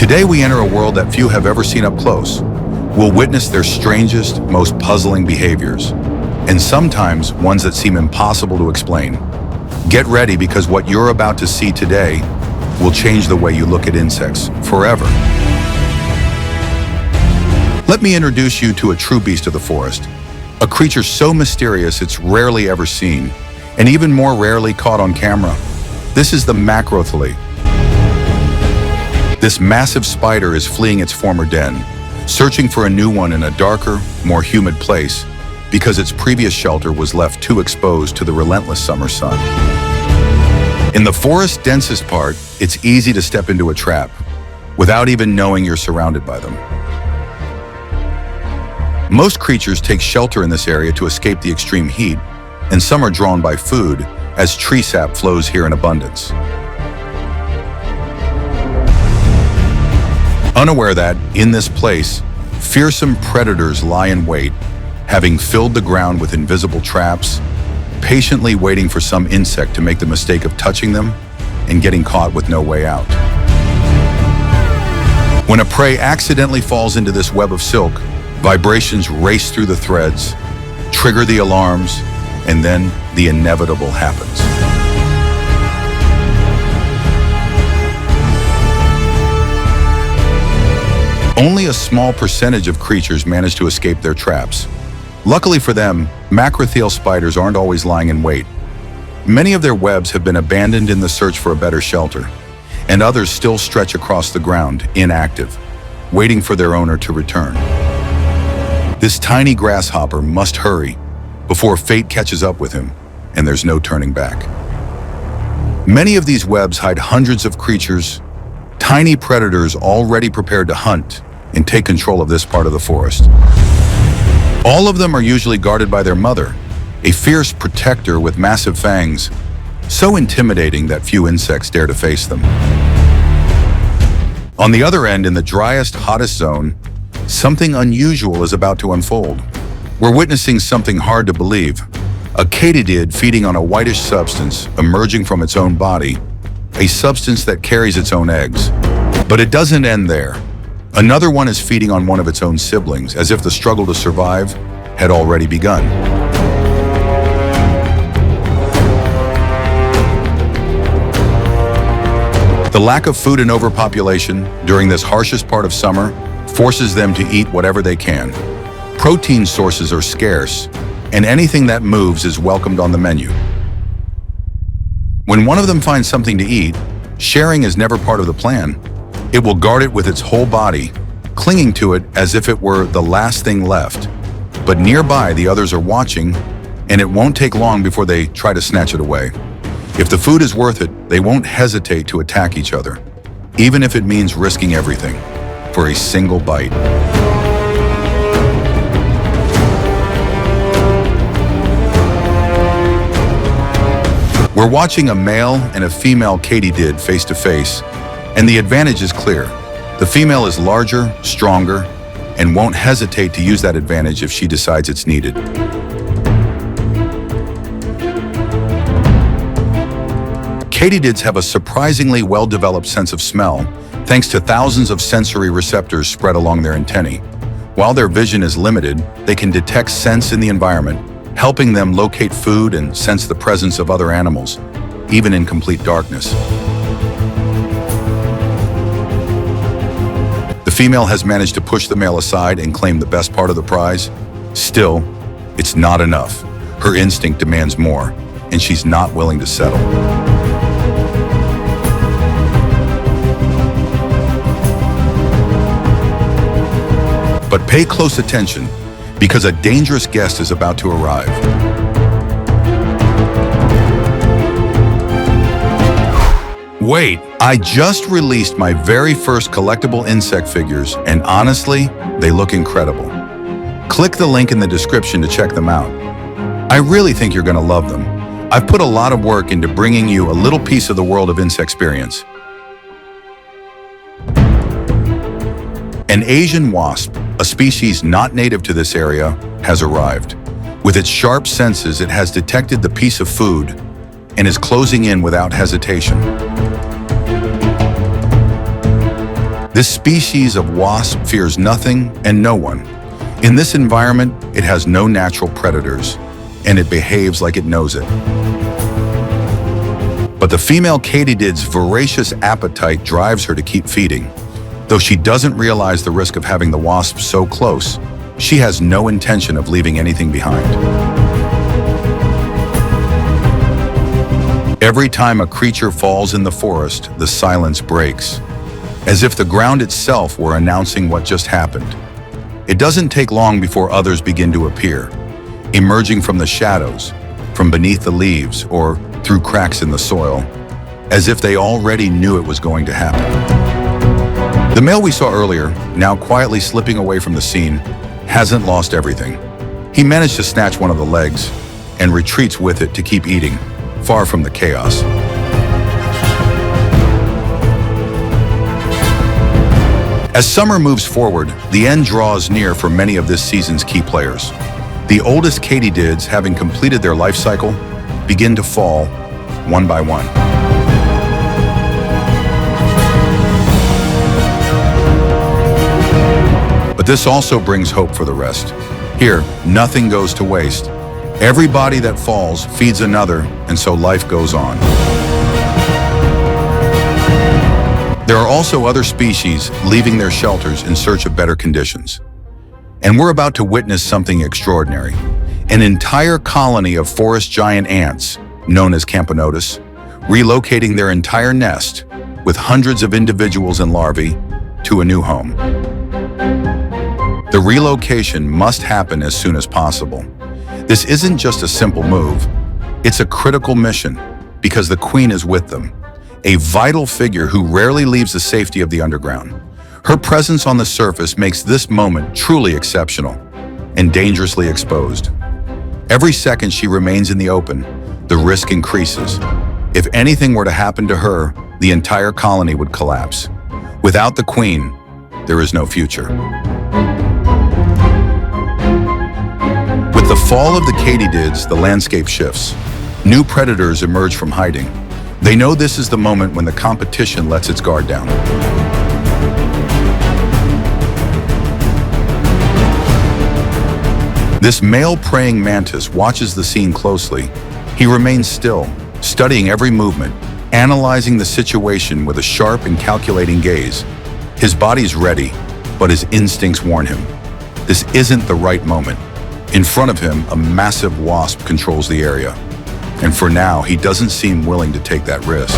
Today we enter a world that few have ever seen up close. We'll witness their strangest, most puzzling behaviors, and sometimes ones that seem impossible to explain. Get ready, because what you're about to see today will change the way you look at insects forever. Let me introduce you to a true beast of the forest, a creature so mysterious it's rarely ever seen, and even more rarely caught on camera. This is the macrothelid. This massive spider is fleeing its former den, searching for a new one in a darker, more humid place, because its previous shelter was left too exposed to the relentless summer sun. In the forest's densest part, it's easy to step into a trap without even knowing you're surrounded by them. Most creatures take shelter in this area to escape the extreme heat, and some are drawn by food, as tree sap flows here in abundance. Unaware that, in this place, fearsome predators lie in wait, having filled the ground with invisible traps, patiently waiting for some insect to make the mistake of touching them and getting caught with no way out. When a prey accidentally falls into this web of silk, vibrations race through the threads, trigger the alarms, and then the inevitable happens. Only a small percentage of creatures manage to escape their traps. Luckily for them, macrothelid spiders aren't always lying in wait. Many of their webs have been abandoned in the search for a better shelter, and others still stretch across the ground, inactive, waiting for their owner to return. This tiny grasshopper must hurry before fate catches up with him, and there's no turning back. Many of these webs hide hundreds of creatures, tiny predators already prepared to hunt and take control of this part of the forest. All of them are usually guarded by their mother, a fierce protector with massive fangs, so intimidating that few insects dare to face them. On the other end, in the driest, hottest zone, something unusual is about to unfold. We're witnessing something hard to believe. A katydid feeding on a whitish substance emerging from its own body, a substance that carries its own eggs. But it doesn't end there. Another one is feeding on one of its own siblings, as if the struggle to survive had already begun. The lack of food and overpopulation during this harshest part of summer forces them to eat whatever they can. Protein sources are scarce, and anything that moves is welcomed on the menu. When one of them finds something to eat, sharing is never part of the plan. It will guard it with its whole body, clinging to it as if it were the last thing left. But nearby, the others are watching, and it won't take long before they try to snatch it away. If the food is worth it, they won't hesitate to attack each other, even if it means risking everything for a single bite. We're watching a male and a female katydid face to face, and the advantage is clear. The female is larger, stronger, and won't hesitate to use that advantage if she decides it's needed. Katydids have a surprisingly well-developed sense of smell, thanks to thousands of sensory receptors spread along their antennae. While their vision is limited, they can detect scents in the environment, helping them locate food and sense the presence of other animals, even in complete darkness. The female has managed to push the male aside and claim the best part of the prize. Still, it's not enough. Her instinct demands more, and she's not willing to settle. But pay close attention, because a dangerous guest is about to arrive. Wait, I just released my very first collectible insect figures, and honestly, they look incredible. Click the link in the description to check them out. I really think you're gonna love them. I've put a lot of work into bringing you a little piece of the world of insect experience. An Asian wasp, a species not native to this area, has arrived. With its sharp senses, it has detected the piece of food and is closing in without hesitation. This species of wasp fears nothing and no one. In this environment, it has no natural predators, and it behaves like it knows it. But the female katydid's voracious appetite drives her to keep feeding. Though she doesn't realize the risk of having the wasp so close, she has no intention of leaving anything behind. Every time a creature falls in the forest, the silence breaks, as if the ground itself were announcing what just happened. It doesn't take long before others begin to appear, emerging from the shadows, from beneath the leaves, or through cracks in the soil, as if they already knew it was going to happen. The male we saw earlier, now quietly slipping away from the scene, hasn't lost everything. He managed to snatch one of the legs and retreats with it to keep eating, far from the chaos. As summer moves forward, the end draws near for many of this season's key players. The oldest katydids, having completed their life cycle, begin to fall one by one. But this also brings hope for the rest. Here, nothing goes to waste. Every body that falls feeds another, and so life goes on. There are also other species leaving their shelters in search of better conditions. And we're about to witness something extraordinary. An entire colony of forest giant ants, known as camponotus, relocating their entire nest, with hundreds of individuals and larvae, to a new home. The relocation must happen as soon as possible. This isn't just a simple move, it's a critical mission, because the queen is with them, a vital figure who rarely leaves the safety of the underground. Her presence on the surface makes this moment truly exceptional and dangerously exposed. Every second she remains in the open, the risk increases. If anything were to happen to her, the entire colony would collapse. Without the queen, there is no future. With the fall of the katydids, the landscape shifts. New predators emerge from hiding. They know this is the moment when the competition lets its guard down. This male praying mantis watches the scene closely. He remains still, studying every movement, analyzing the situation with a sharp and calculating gaze. His body's ready, but his instincts warn him. This isn't the right moment. In front of him, a massive wasp controls the area. And for now, he doesn't seem willing to take that risk.